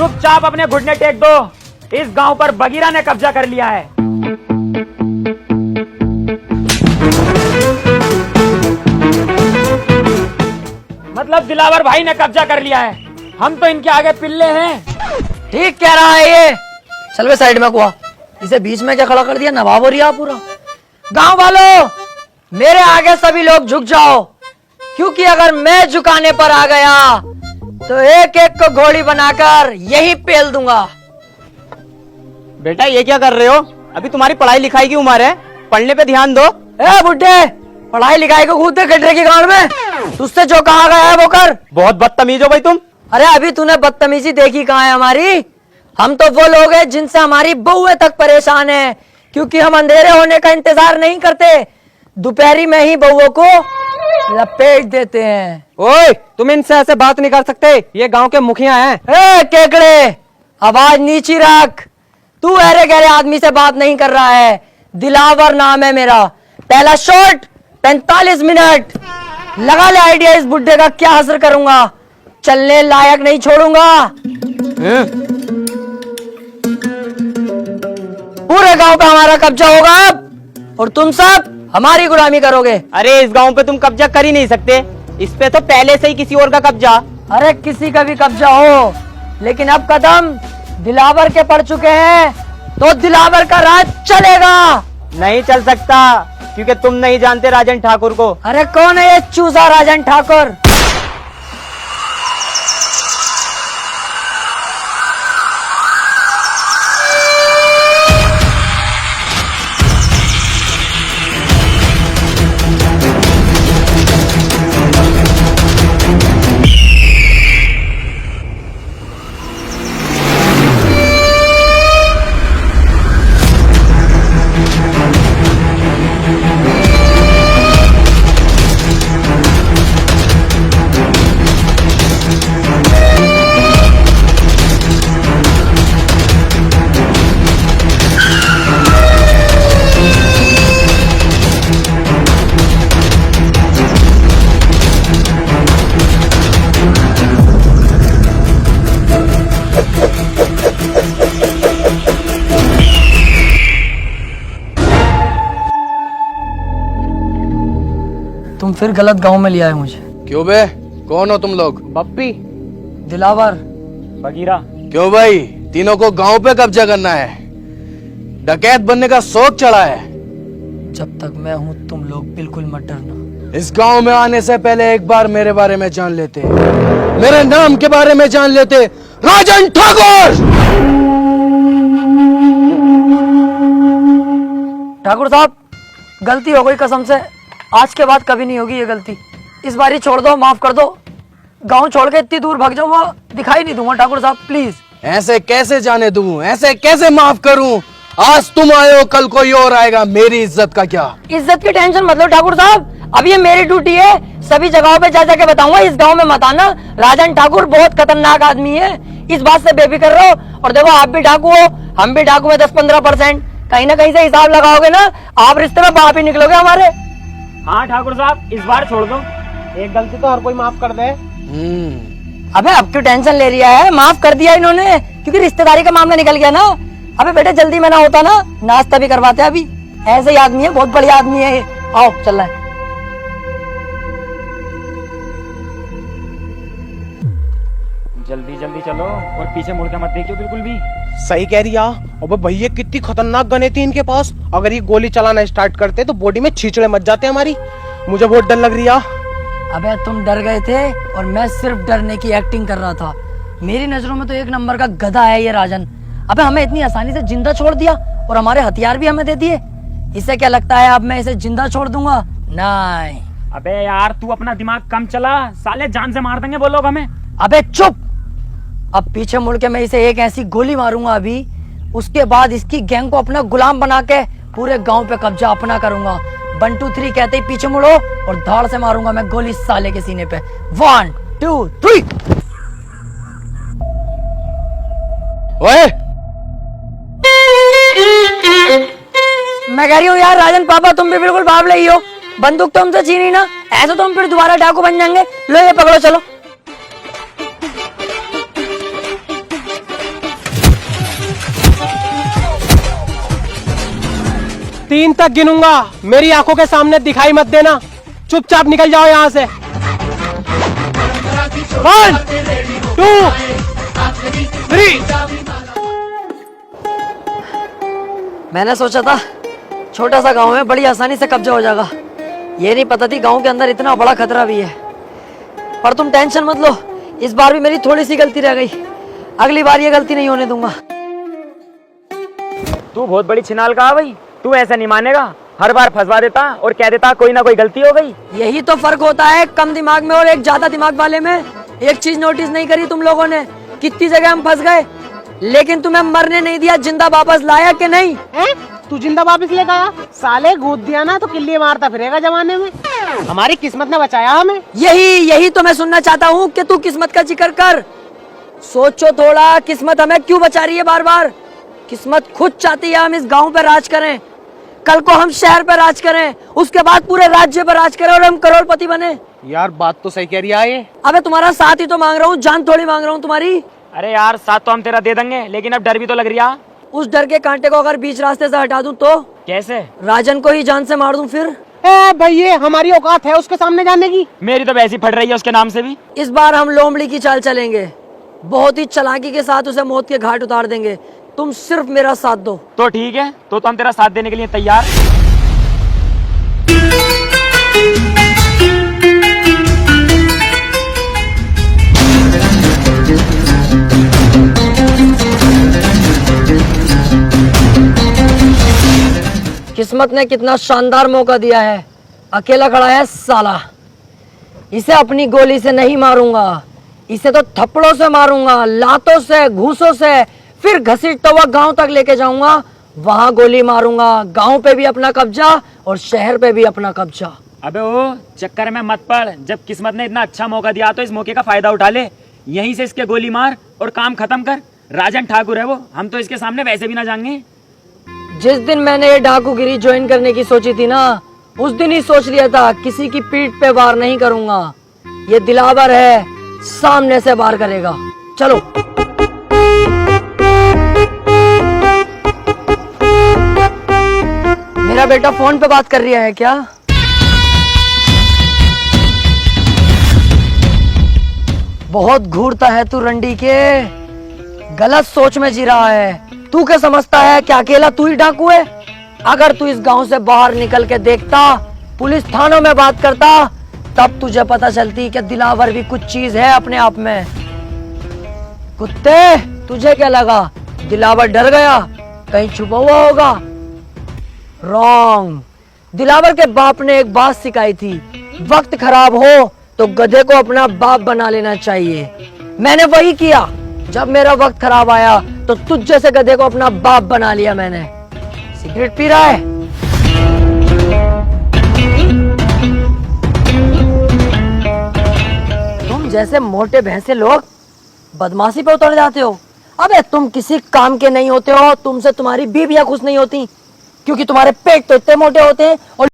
चुपचाप अपने घुटने टेक दो। इस गांव पर बगीरा ने कब्जा कर लिया है। मतलब दिलावर भाई ने कब्जा कर लिया है। हम तो इनके आगे पिल्ले हैं। ठीक कह रहा है ये। चल वे साइड में कुआ, इसे बीच में क्या खड़ा कर दिया, नवाब हो रिया पूरा। गांव वालों, मेरे आगे सभी लोग झुक जाओ, क्योंकि अगर मैं झुकाने पर आ गया तो एक एक को घोड़ी बनाकर यही पेल दूंगा। बेटा ये क्या कर रहे हो? अभी तुम्हारी पढ़ाई लिखाई की उम्र है, पढ़ने पे ध्यान दो। ए बुड्ढे, पढ़ाई लिखाई को कूदते कटरे की गांड में, तुझसे जो कहा गया है वो कर। बहुत बदतमीज हो भाई तुम। अरे अभी तूने बदतमीजी देखी कहाँ है हमारी? हम तो वो लोग हैं जिनसे हमारी बहुएं तक परेशान है, क्योंकि हम अंधेरे होने का इंतजार नहीं करते, दोपहरी में ही बहुओं को लपेट देते हैं। ओए, तुम इनसे ऐसे बात नहीं कर सकते, ये गांव के मुखिया हैं। ए केकड़े, आवाज नीची रख। तू अरे गहरे आदमी से बात नहीं कर रहा है। दिलावर नाम है मेरा। पहला शॉट 45 मिनट। लगा ले आइडिया इस बुड्ढे का क्या असर करूंगा। चलने लायक नहीं छोड़ूंगा। पूरे गांव पे हमारा कब्जा होगा अब, और तुम सब हमारी गुलामी करोगे। अरे इस गांव पे तुम कब्जा कर ही नहीं सकते, इस पे तो पहले से ही किसी और का कब्जा। अरे किसी का भी कब्जा हो, लेकिन अब कदम दिलावर के पड़ चुके हैं, तो दिलावर का राज चलेगा। नहीं चल सकता, क्योंकि तुम नहीं जानते राजन ठाकुर को। अरे कौन है ये चूजा राजन ठाकुर? तुम फिर गलत गांव में लिया है मुझे। क्यों बे, कौन हो तुम लोग? पप्पी, दिलावर, बगीरा। क्यों भाई, तीनों को गांव पे कब्जा करना है? डकैत बनने का शौक चढ़ा है? जब तक मैं हूं तुम लोग बिल्कुल मत डरना। इस गांव में आने से पहले एक बार मेरे बारे में जान लेते, मेरे नाम के बारे में जान लेते। राजन ठाकुर! ठाकुर साहब, गलती हो गई, कसम से आज के बाद कभी नहीं होगी ये गलती। इस बार ही छोड़ दो, माफ कर दो। गांव छोड़ के इतनी दूर भाग जाऊंगा, दिखाई नहीं दूंगा। ठाकुर साहब प्लीज। ऐसे कैसे जाने दूं, ऐसे कैसे माफ करूं? आज तुम आए हो, कल कोई और आएगा, मेरी इज्जत का क्या? इज्जत की टेंशन मत लो ठाकुर साहब, अब ये मेरी ड्यूटी है। सभी जगहों पे जा जाके बताऊंगा, इस गांव में मत आना, राजन ठाकुर बहुत खतरनाक आदमी है। इस बात से बेफिक्र रहो। और देखो, आप भी डाकू हो, हम भी डाकू है 10-15%। कहीं ना कहीं से हिसाब लगाओगे ना, आप रिश्ते में बाप ही निकलोगे हमारे। हाँ ठाकुर साहब, इस बार छोड़ दो, एक गलती तो हर कोई माफ कर दे। अबे अब क्यों टेंशन ले रिया है? माफ कर दिया इन्होंने, क्योंकि रिश्तेदारी का मामला निकल गया ना। अबे बेटे जल्दी में ना होता ना, नाश्ता भी करवाते। अभी ऐसे ही आदमी है, बहुत बढ़िया आदमी है ये। आओ चल रहा है। जल्दी जल्दी चलो, और पीछे मुड़ के मत देखियो बिल्कुल भी। सही कह रही है। अबे भैया कितनी खतरनाक गने थी इनके पास, अगर ये गोली चलाना स्टार्ट करते तो बॉडी में छींचड़े मच जाते हमारी। मुझे बहुत डर लग रही है। अबे तुम डर गए थे और मैं सिर्फ डरने की एक्टिंग कर रहा था। मेरी नजरों में तो एक नंबर का गधा है ये राजन। अबे हमें इतनी आसानी से जिंदा छोड़ दिया, और हमारे हथियार भी हमें दे दिए। इसे क्या लगता है अब मैं इसे जिंदा छोड़ दूंगा? नहीं। अबे यार तू अपना दिमाग कम चला, साले जान से मार देंगे वो लोग हमें। अबे चुप। अब पीछे मुड़ के मैं इसे एक ऐसी गोली मारूंगा अभी, उसके बाद इसकी गैंग को अपना गुलाम बना के पूरे गांव पे कब्जा अपना करूंगा। 1 2 3 कहते ही पीछे मुड़ो और धाड़ से मारूंगा मैं गोली साले के सीने पे। 1 2 3। ओए, मैं कह रही हूँ यार राजन पापा, तुम भी बिल्कुल बाबले ही हो। बंदूक तो हमसे छीनी ना, ऐसे तो हम फिर दोबारा डाकू बन जाएंगे। लो ये पकड़ो, चलो। 3 तक गिनूंगा, मेरी आंखों के सामने दिखाई मत देना, चुपचाप निकल जाओ यहाँ से। 1 2 3। मैंने सोचा था छोटा सा गांव में बड़ी आसानी से कब्जा हो जाएगा, ये नहीं पता थी गांव के अंदर इतना बड़ा खतरा भी है। पर तुम टेंशन मत लो, इस बार भी मेरी थोड़ी सी गलती रह गई, अगली बार ये गलती नहीं होने दूंगा। तू बहुत बड़ी छिनाल का भाई, तू ऐसा नहीं मानेगा, हर बार फंसवा देता और कह देता कोई ना कोई गलती हो गई। यही तो फर्क होता है कम दिमाग में और एक ज्यादा दिमाग वाले में। एक चीज नोटिस नहीं करी तुम लोगों ने, कितनी जगह हम फंस गए, लेकिन तुम्हें मरने नहीं दिया, जिंदा वापस लाया कि नहीं? तू जिंदा वापस लेकर आया? साले गोद दिया ना तो किल्ली मारता फिरेगा जमाने में। हमारी किस्मत ने बचाया हमें। यही तो मैं सुनना चाहता हूँ कि तू किस्मत का जिक्र कर। सोचो थोड़ा, किस्मत हमें क्यों बचा रही है बार बार? किस्मत खुद चाहती है हम इस गांव पे राज करें, कल को हम शहर पे राज करें, उसके बाद पूरे राज्य पर राज करें और हम करोड़पति बने। यार बात तो सही कह रही है ये। अबे तुम्हारा साथ ही तो मांग रहा हूँ, जान थोड़ी मांग रहा हूँ तुम्हारी। अरे यार साथ तो हम तेरा दे देंगे, लेकिन अब डर भी तो लग रहा। उस डर के कांटे को अगर बीच रास्ते से हटा दूं तो? कैसे? राजन को ही जान से मार दूं फिर? भैया हमारी औकात है उसके सामने जाने की। मेरी तो वैसी फट रही है उसके नाम से भी। इस बार हम लोमड़ी की चाल चलेंगे, बहुत ही चालाकी के साथ उसे मौत के घाट उतार देंगे। तुम सिर्फ मेरा साथ दो। तो ठीक है, तो हम तेरा साथ देने के लिए तैयार। किस्मत ने कितना शानदार मौका दिया है, अकेला खड़ा है साला। इसे अपनी गोली से नहीं मारूंगा, इसे तो थप्पड़ों से मारूंगा, लातों से, घूसों से, फिर घसीटता हुआ गांव तक लेके जाऊंगा, वहां गोली मारूंगा। गांव पे भी अपना कब्जा और शहर पे भी अपना कब्जा। अबे वो चक्कर में मत पड़, जब किस्मत ने इतना अच्छा मौका दिया तो इस मौके का फायदा उठा ले, यहीं से इसके गोली मार और काम खत्म कर। राजन ठाकुर है वो, हम तो इसके सामने वैसे भी ना जाएंगे। जिस दिन मैंने ये डाकूगिरी ज्वाइन करने की सोची थी ना, उस दिन ही सोच लिया था किसी की पीठ पे वार नहीं करूंगा। ये दिलावर है, सामने से वार करेगा। चलो। मेरा बेटा फोन पे बात कर रहा है क्या? बहुत घूरता है तू रंडी के, गलत सोच में जी रहा है। तू क्या समझता है कि अकेला तू ही डाकू है? अगर तू इस गांव से बाहर निकल के देखता, पुलिस थानों में बात करता, तब तुझे पता चलती कि दिलावर भी कुछ चीज है अपने आप में। कुत्ते, तुझे क्या लगा दिलावर डर गया, कहीं छुपा हुआ होगा? रॉन्ग। दिलावर के बाप ने एक बात सिखाई थी, वक्त खराब हो तो गधे को अपना बाप बना लेना चाहिए। मैंने वही किया, जब मेरा वक्त खराब आया तो तुझ जैसे गधे को अपना बाप बना लिया मैंने। सिगरेट पी रहा है? तुम जैसे मोटे भैंसे लोग बदमाशी पे उतर जाते हो। अबे तुम किसी काम के नहीं होते हो, तुमसे तुम्हारी बीवियां खुश नहीं होती, क्योंकि तुम्हारे पेट तो इतने मोटे होते हैं और